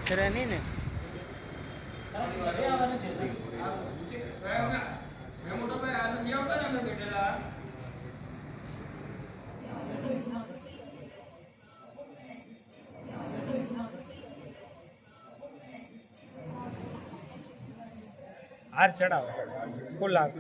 ખરા નહીં ને હાર ચડાવો ફૂલ હાર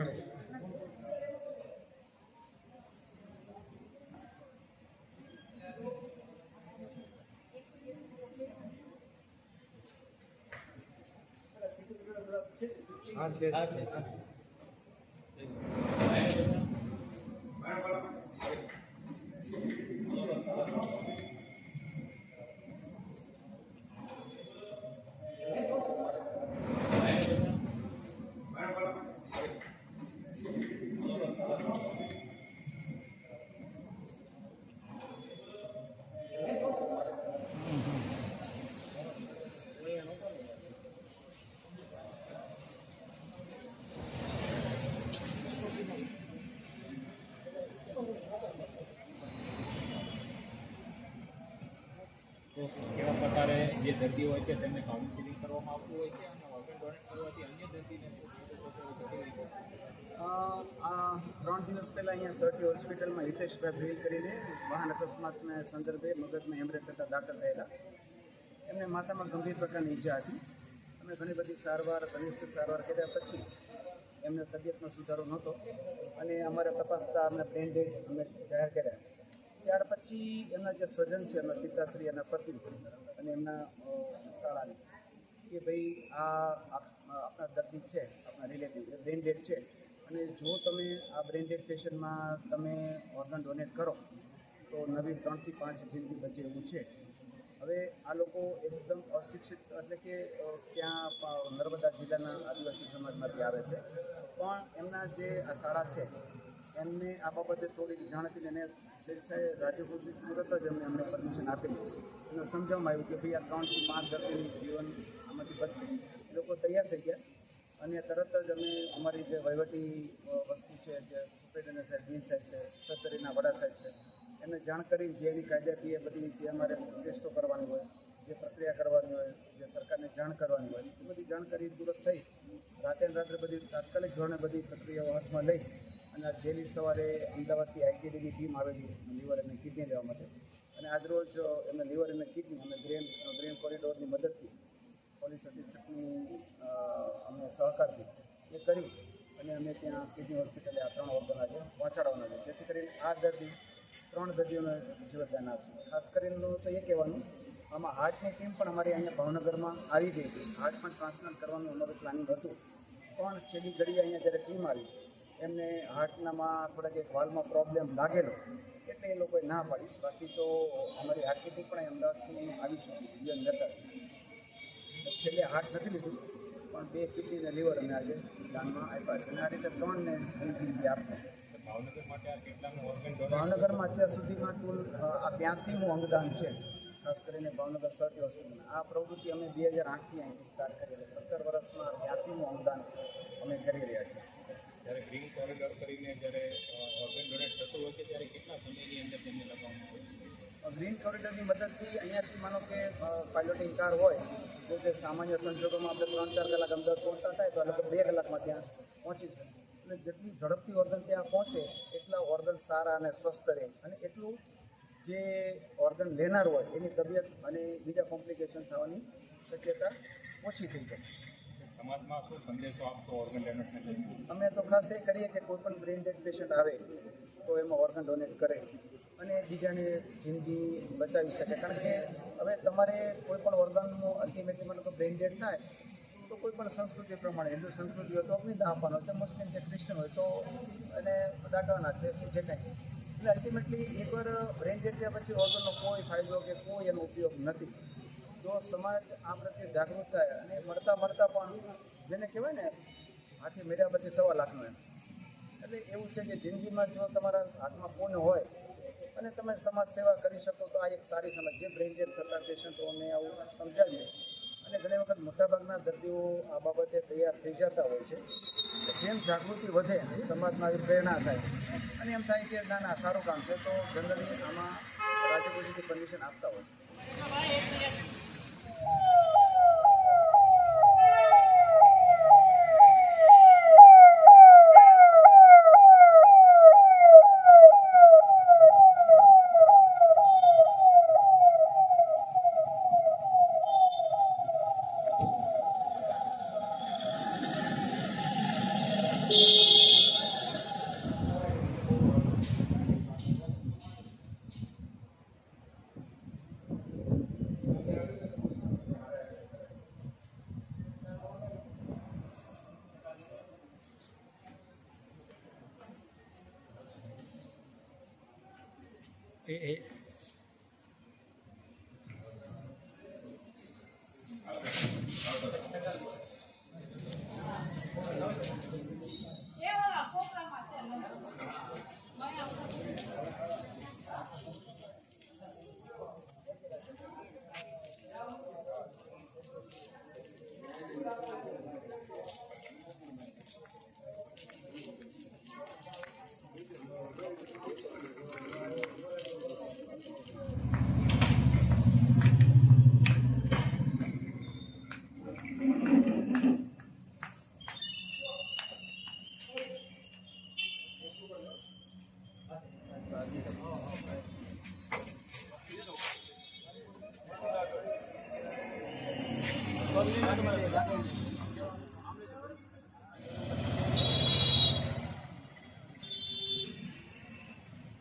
કેવા પ્રકારે જે દર્દીઓ હોય છે તેમને કાઉન્સિલિંગ કરવામાં આવતું હોય છે અને ઓર્ગન ડોનેટ કરવાથી અન્ય દર્દીને આ 3 દિવસ પહેલાં અહીંયા સરટી હોસ્પિટલમાં હિતેશભાઈ ભીલ કરીને વાહન અકસ્માતના સંદર્ભે મગજમાં હેમરેજ થતાં દાખલ થયેલા. એમને માથામાં ગંભીર પ્રકારની ઈજા હતી. અમે ઘણી બધી સારવાર ઘનિષ્ઠ સારવાર કર્યા પછી એમને તબિયતનો સુધારો નહોતો અને અમારે તપાસતા અમને બ્રેન ડેડ અમે જાહેર કર્યા. ત્યાર પછી એમના જે સ્વજન છે એમના પિતાશ્રી એના પતિ અને એમના શાળાની કે ભાઈ આ આપણા દર્દી છે આપણા રિલેટિવ બ્રેન ડેડ છે અને જો તમે આ બ્રેન ડેડ પેશન્ટમાં તમે ઓર્ગન ડોનેટ કરો તો નવી 3 થી 5 જિંદગી બચે એવું છે. હવે આ લોકો એકદમ અશિક્ષિત એટલે કે ત્યાં નર્મદા જિલ્લાના આદિવાસી સમાજમાંથી આવે છે પણ એમના જે આ શાળા છે એમને આ બાબતે થોડી જાણ હતી અને સ્વેચ્છાએ રાજ્ય તુરત જ અમને પરમિશન આપેલી. એને સમજાવવામાં આવ્યું કે ભાઈ આ 3 થી 5 દર્દીનું જીવન આમાંથી બચશે. લોકો તૈયાર થઈ ગયા અને તરત જ અમે અમારી જે વહીવટી વસ્તુ છે જે સુપ્રિન્ટેન્ડન્ટ સાહેબ ડીન સાહેબ છે સત્તરીના વડા સાહેબ છે એમને જાણ કરી જે એની કાયદાકીય બધી જે અમારે ટેસ્ટો કરવાની હોય જે પ્રક્રિયા કરવાની હોય જે સરકારને જાણ કરવાની હોય એ બધી જાણકારી તુરત થઈ. રાત્રે બધી તાત્કાલિક ધોરણે બધી પ્રક્રિયાઓ હાથમાં લઈ અને આજ વહેલી સવારે અમદાવાદથી આઈટીડીની ટીમ આવેલી લીવર અને કિડની લેવા માટે અને આજરોજ એમને લીવર અને કિડની અમે ગ્રેન કોરિડોરની મદદથી પોલીસ અધિક્ષકની અમે સહકારથી એ કરી અને અમે ત્યાં કિડની હોસ્પિટલે આ 3 ઓર્ગન આજે પહોંચાડવાના છે જેથી કરીને આ દર્દી 3 દર્દીઓને જીવતદાન આપશે. ખાસ કરીને તો એ કહેવાનું આમાં હાર્ટની ટીમ પણ અમારી અહીંયા ભાવનગરમાં આવી ગઈ હતી. હાર્ટ પણ ટ્રાન્સપ્લાન્ટ કરવાનું અમારું પ્લાનિંગ હતું પણ છેલ્લી ઘડીએ અહીંયા જ્યારે ટીમ આવી એમને હાર્ટનામાં થોડાક એક વાલ્વમાં પ્રોબ્લેમ લાગેલો એટલે એ લોકોએ ના પાડી. બાકી તો અમારી હાર્ટની ટીમ પણ અમદાવાદથી આવી ચૂકી જીવન જતા છેલ્લે હાર્ટ નથી લીધું પણ 2 કિડની અને લીવર અમે આજે દાનમાં આપ્યા છે અને આ રીતે 3ને જિંદગી આપશે. ભાવનગર માટે આ કેટલાનું ઓર્ગન ભાવનગરમાં અત્યાર સુધીમાં કુલ આ 82મું અંગદાન છે. ખાસ કરીને ભાવનગર સરટી હોસ્પિટલમાં આ પ્રવૃત્તિ અમે 2008થી અહીંથી સ્ટાર્ટ કરી એટલે 17 વર્ષમાં 82મું અંગદાન અમે કરી રહ્યા છીએ. જ્યારે ગ્રીન કોરિડોર કરીને જ્યારે ઓર્ગન ડોનેટ થતું હોય છે ત્યારે કેટલા સમયની અંદર તેમને લગાવવામાં આવે છે? ગ્રીન કોરિડોરની મદદથી અહીંયાથી માનો કે પાયલોટિંગ કાર હોય તો જે સામાન્ય સંજોગોમાં આપણે 3-4 કલાક અમદાવાદ પહોંચતા થાય તો આ લોકો 2 કલાકમાં ત્યાં પહોંચી છે. એટલે જેટલી ઝડપથી ઓર્ગન ત્યાં પહોંચે એટલા ઓર્ગન સારા અને સ્વસ્થ રહે અને એટલું જે ઓર્ગન લેનાર હોય એની તબિયત અને બીજા કોમ્પ્લિકેશન થવાની શક્યતા ઓછી થઈ જાય. સમાજમાં શું સંદેશો આપતો ઓર્ગન ડોનેટને લઈને? અમે તો ખાસ એ કરીએ કે કોઈ પણ બ્રેન ડેડ પેશન્ટ આવે તો એમાં ઓર્ગન ડોનેટ કરે અને બીજાને જિંદગી બચાવી શકે. કારણ કે હવે તમારે કોઈ પણ ઓર્ગનનું અલ્ટિમેટલી મને બ્રેન ડેડ થાય તો કોઈ પણ સંસ્કૃતિ પ્રમાણે હિન્દુ સંસ્કૃતિ હોય તો અગ્નિદાહ આપવાનો છે, મુસ્લિમ છે, ક્રિશ્ચન હોય તો એને દાટવાના છે જે કાંઈ. એટલે અલ્ટિમેટલી એકવાર બ્રેન ડેડ થયા પછી ઓર્ગનનો કોઈ ફાયદો કે કોઈ એનો ઉપયોગ નથી. જો સમાજ આ પ્રત્યે જાગૃત થાય અને મળતા પણ જેને કહેવાય ને હાથી મેળ્યા પછી 1.25 લાખનો એમ એટલે એવું છે કે જિંદગીમાં જો તમારા હાથમાં પુણ્ય હોય અને તમે સમાજ સેવા કરી શકો તો આ એક સારી સમજ. જે બ્રેન ડેડ થતા પેશન્ટોને આવું સમજાવીએ અને ઘણી વખત મોટાભાગના દર્દીઓ આ બાબતે તૈયાર થઈ જતા હોય છે. જેમ જાગૃતિ વધે સમાજમાં આવી પ્રેરણા થાય અને એમ થાય કે ના સારું કામ છે તો જનરલી આમાં રાજ્ય પોલીસની પરમિશન આપતા હોય છે. એ